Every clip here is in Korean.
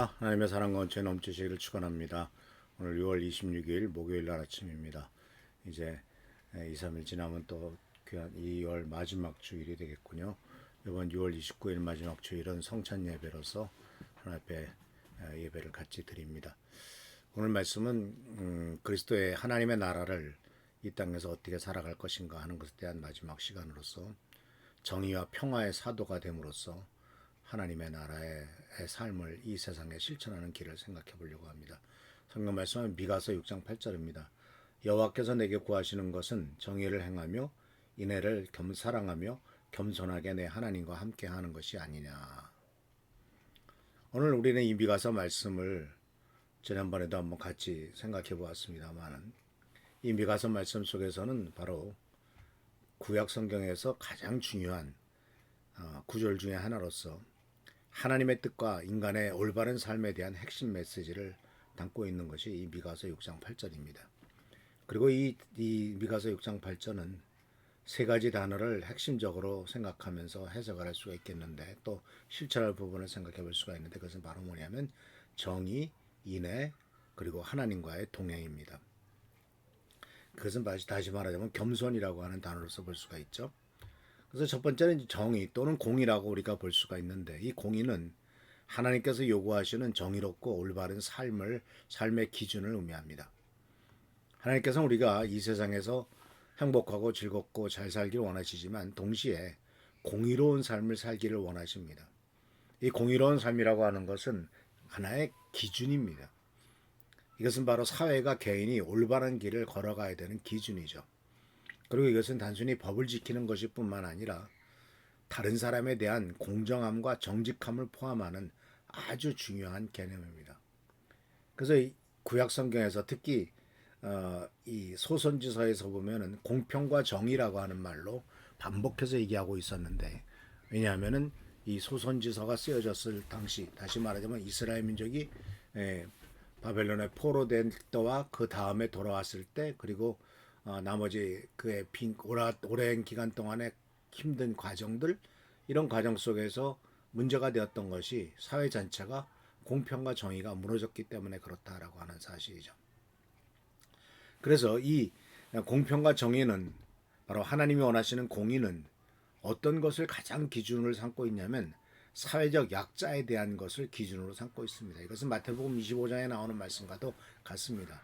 안녕하십니까. 하나님의 사랑과 원체 넘치시기를 축원합니다. 오늘 6월 26일 목요일 날 아침입니다. 이제 2, 3일 지나면 또 귀한 2월 마지막 주일이 되겠군요. 이번 6월 29일 마지막 주일은 성찬 예배로서 하나님 앞에 예배를 같이 드립니다. 오늘 말씀은 그리스도의 하나님의 나라를 이 땅에서 어떻게 살아갈 것인가 하는 것에 대한 마지막 시간으로서 정의와 평화의 사도가 됨으로써 하나님의 나라의 삶을 이 세상에 실천하는 길을 생각해 보려고 합니다. 성경 말씀은 미가서 6장 8절입니다. 여호와께서 내게 구하시는 것은 정의를 행하며 인애를 사랑하며 겸손하게 내 하나님과 함께 하는 것이 아니냐. 오늘 우리는 이 미가서 말씀을 지난번에도 한번 같이 생각해 보았습니다만 이 미가서 말씀 속에서는 바로 구약 성경에서 가장 중요한 구절 중에 하나로서 하나님의 뜻과 인간의 올바른 삶에 대한 핵심 메시지를 담고 있는 것이 이 미가서 6장 8절입니다. 그리고 이 미가서 6장 8절은 세 가지 단어를 핵심적으로 생각하면서 해석을 할 수가 있겠는데 또 실천할 부분을 생각해 볼 수가 있는데 그것은 바로 뭐냐면 정의, 인애, 그리고 하나님과의 동행입니다. 그것은 다시 말하자면 겸손이라고 하는 단어로서 볼 수가 있죠. 그래서 첫 번째는 정의 또는 공의라고 우리가 볼 수가 있는데 이 공의는 하나님께서 요구하시는 정의롭고 올바른 삶의 기준을 의미합니다. 하나님께서는 우리가 이 세상에서 행복하고 즐겁고 잘 살기를 원하시지만 동시에 공의로운 삶을 살기를 원하십니다. 이 공의로운 삶이라고 하는 것은 하나의 기준입니다. 이것은 바로 사회가 개인이 올바른 길을 걸어가야 되는 기준이죠. 그리고 이것은 단순히 법을 지키는 것일 뿐만 아니라 다른 사람에 대한 공정함과 정직함을 포함하는 아주 중요한 개념입니다. 그래서 이 구약 성경에서 특히 이 소선지서에서 보면은 공평과 정의라고 하는 말로 반복해서 얘기하고 있었는데 왜냐하면은 이 소선지서가 쓰여졌을 당시 다시 말하자면 이스라엘 민족이 바벨론의 포로된 때와 그 다음에 돌아왔을 때 그리고 나머지 그의 오랜 기간 동안의 힘든 과정들 이런 과정 속에서 문제가 되었던 것이 사회 전체가 공평과 정의가 무너졌기 때문에 그렇다라고 하는 사실이죠. 그래서 이 공평과 정의는 바로 하나님이 원하시는 공의는 어떤 것을 가장 기준으로 삼고 있냐면 사회적 약자에 대한 것을 기준으로 삼고 있습니다. 이것은 마태복음 25장에 나오는 말씀과도 같습니다.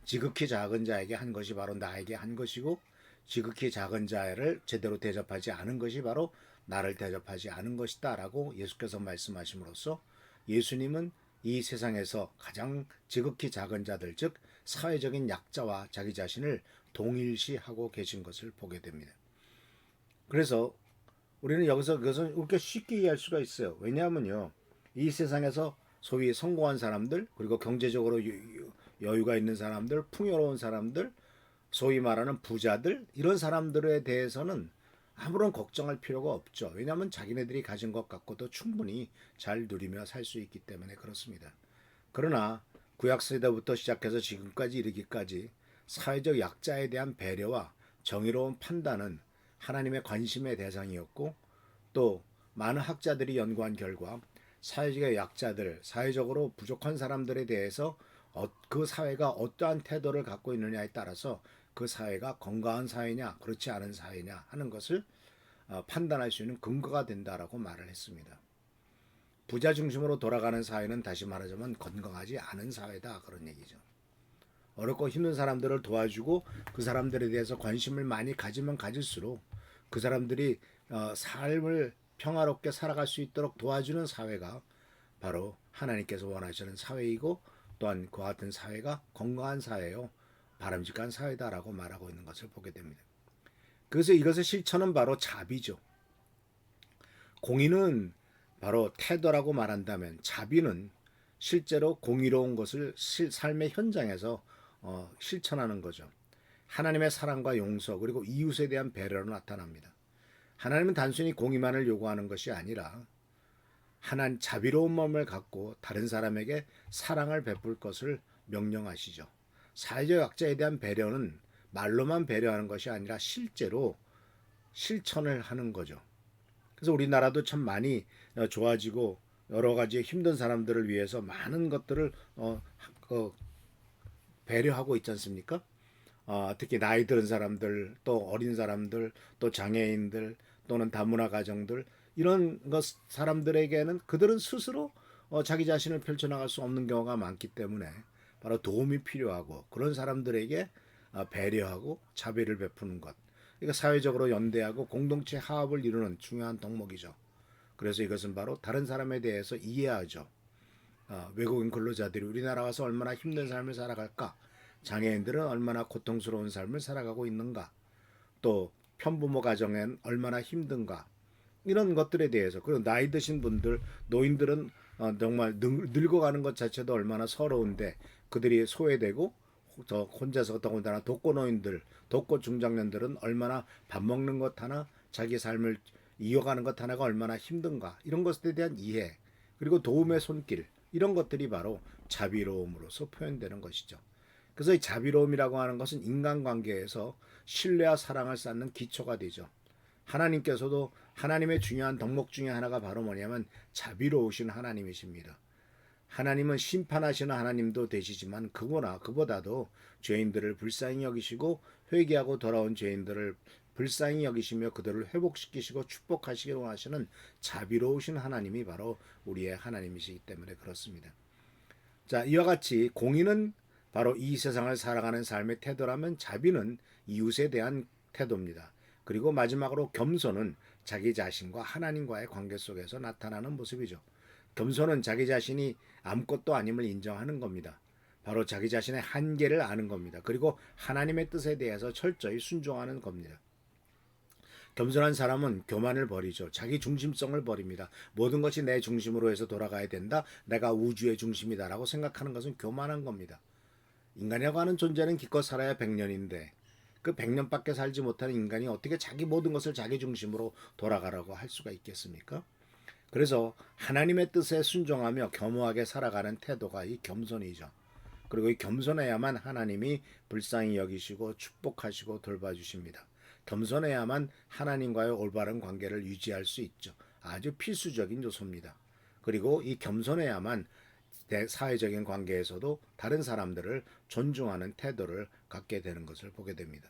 지극히 작은 자에게 한 것이 바로 나에게 한 것이고 지극히 작은 자를 제대로 대접하지 않은 것이 바로 나를 대접하지 않은 것이다 라고 예수께서 말씀하심으로써 예수님은 이 세상에서 가장 지극히 작은 자들 즉 사회적인 약자와 자기 자신을 동일시하고 계신 것을 보게 됩니다. 그래서 우리는 여기서 그것을 그렇게 쉽게 이해할 수가 있어요. 왜냐하면요 이 세상에서 소위 성공한 사람들 그리고 경제적으로 여유가 있는 사람들, 풍요로운 사람들, 소위 말하는 부자들 이런 사람들에 대해서는 아무런 걱정할 필요가 없죠. 왜냐하면 자기네들이 가진 것 갖고도 충분히 잘 누리며 살 수 있기 때문에 그렇습니다. 그러나 구약시대부터 시작해서 지금까지 이르기까지 사회적 약자에 대한 배려와 정의로운 판단은 하나님의 관심의 대상이었고 또 많은 학자들이 연구한 결과 사회적 약자들, 사회적으로 부족한 사람들에 대해서 그 사회가 어떠한 태도를 갖고 있느냐에 따라서 그 사회가 건강한 사회냐 그렇지 않은 사회냐 하는 것을 판단할 수 있는 근거가 된다라고 말을 했습니다. 부자 중심으로 돌아가는 사회는 다시 말하자면 건강하지 않은 사회다 그런 얘기죠. 어렵고 힘든 사람들을 도와주고 그 사람들에 대해서 관심을 많이 가지면 가질수록 그 사람들이 삶을 평화롭게 살아갈 수 있도록 도와주는 사회가 바로 하나님께서 원하시는 사회이고 또한 그와 같은 사회가 건강한 사회요 바람직한 사회다라고 말하고 있는 것을 보게 됩니다. 그래서 이것의 실천은 바로 자비죠. 공의는 바로 태도라고 말한다면 자비는 실제로 공의로운 것을 삶의 현장에서 실천하는 거죠. 하나님의 사랑과 용서 그리고 이웃에 대한 배려로 나타납니다. 하나님은 단순히 공의만을 요구하는 것이 아니라 하나님 자비로운 마음을 갖고 다른 사람에게 사랑을 베풀 것을 명령하시죠. 사회적 약자에 대한 배려는 말로만 배려하는 것이 아니라 실제로 실천을 하는 거죠. 그래서 우리나라도 참 많이 좋아지고 여러 가지 힘든 사람들을 위해서 많은 것들을 배려하고 있지 않습니까? 특히 나이 들은 사람들, 또 어린 사람들, 또 장애인들, 또는 다문화 가정들 이런 것 사람들에게는 그들은 스스로 자기 자신을 펼쳐나갈 수 없는 경우가 많기 때문에 바로 도움이 필요하고 그런 사람들에게 배려하고 자비를 베푸는 것. 그러니까 사회적으로 연대하고 공동체 화합을 이루는 중요한 덕목이죠. 그래서 이것은 바로 다른 사람에 대해서 이해하죠. 외국인 근로자들이 우리나라 와서 얼마나 힘든 삶을 살아갈까? 장애인들은 얼마나 고통스러운 삶을 살아가고 있는가? 또 편부모 가정엔 얼마나 힘든가? 이런 것들에 대해서 그리고 나이 드신 분들, 노인들은 정말 늙어가는 것 자체도 얼마나 서러운데 그들이 소외되고 저 혼자서 더군다나 독거노인들, 독거 중장년들은 얼마나 밥 먹는 것 하나 자기 삶을 이어가는 것 하나가 얼마나 힘든가 이런 것에 대한 이해 그리고 도움의 손길 이런 것들이 바로 자비로움으로서 표현되는 것이죠. 그래서 이 자비로움이라고 하는 것은 인간관계에서 신뢰와 사랑을 쌓는 기초가 되죠. 하나님께서도 하나님의 중요한 덕목 중에 하나가 바로 뭐냐면 자비로우신 하나님이십니다. 하나님은 심판하시는 하나님도 되시지만 그보다도 죄인들을 불쌍히 여기시고 회개하고 돌아온 죄인들을 불쌍히 여기시며 그들을 회복시키시고 축복하시기를 원하시는 자비로우신 하나님이 바로 우리의 하나님이시기 때문에 그렇습니다. 자, 이와 같이 공의는 바로 이 세상을 살아가는 삶의 태도라면 자비는 이웃에 대한 태도입니다. 그리고 마지막으로 겸손은 자기 자신과 하나님과의 관계 속에서 나타나는 모습이죠. 겸손은 자기 자신이 아무것도 아님을 인정하는 겁니다. 바로 자기 자신의 한계를 아는 겁니다. 그리고 하나님의 뜻에 대해서 철저히 순종하는 겁니다. 겸손한 사람은 교만을 버리죠. 자기 중심성을 버립니다. 모든 것이 내 중심으로 해서 돌아가야 된다. 내가 우주의 중심이다라고 생각하는 것은 교만한 겁니다. 인간이라고 하는 존재는 기껏 살아야 100년인데 그 100년밖에 살지 못하는 인간이 어떻게 자기 모든 것을 자기 중심으로 돌아가라고 할 수가 있겠습니까? 그래서 하나님의 뜻에 순종하며 겸허하게 살아가는 태도가 이 겸손이죠. 그리고 이 겸손해야만 하나님이 불쌍히 여기시고 축복하시고 돌봐주십니다. 겸손해야만 하나님과의 올바른 관계를 유지할 수 있죠. 아주 필수적인 요소입니다. 그리고 이 겸손해야만 사회적인 관계에서도 다른 사람들을 존중하는 태도를 갖게 되는 것을 보게 됩니다.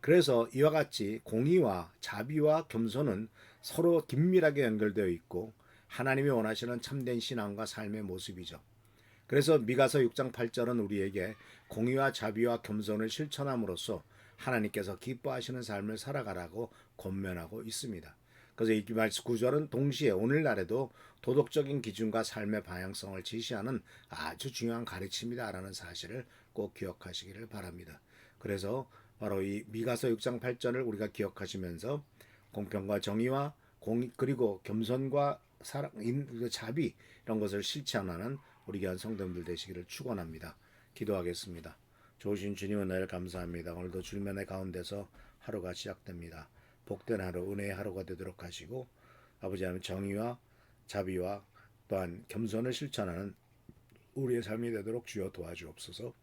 그래서 이와 같이 공의와 자비와 겸손은 서로 긴밀하게 연결되어 있고 하나님이 원하시는 참된 신앙과 삶의 모습이죠. 그래서 미가서 6장 8절은 우리에게 공의와 자비와 겸손을 실천함으로써 하나님께서 기뻐하시는 삶을 살아가라고 권면하고 있습니다. 그래서 이 말씀 구절은 동시에 오늘날에도 도덕적인 기준과 삶의 방향성을 지시하는 아주 중요한 가르침이다라는 사실을 꼭 기억하시기를 바랍니다. 그래서 바로 이 미가서 6장 8절을 우리가 기억하시면서 공평과 정의와 그리고 겸손과 사랑, 자비 이런 것을 실천하는 우리 귀한 성도님들 되시기를 축원합니다. 기도하겠습니다. 좋으신 주님 은혜를 감사합니다. 오늘도 주님의 가운데서 하루가 시작됩니다. 복된 하루, 은혜의 하루가 되도록 하시고 아버지 하나님 정의와 자비와 또한 겸손을 실천하는 우리의 삶이 되도록 주여 도와주옵소서.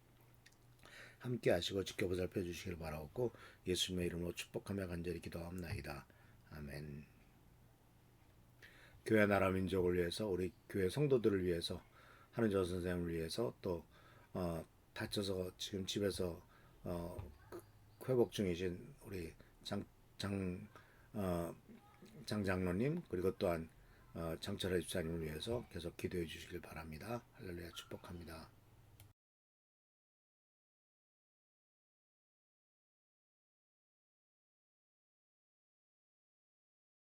함께 하시고 지켜보살펴 주시길 바라옵고 예수님의 이름으로 축복하며 간절히 기도합나이다. 아멘. 교회 나라 민족을 위해서 우리 교회 성도들을 위해서 한은조 선생님을 위해서 또 다쳐서 지금 집에서 회복 중이신 우리 장 장로님 그리고 또한 장철아 집사님을 위해서 계속 기도해 주시길 바랍니다. 할렐루야 축복합니다.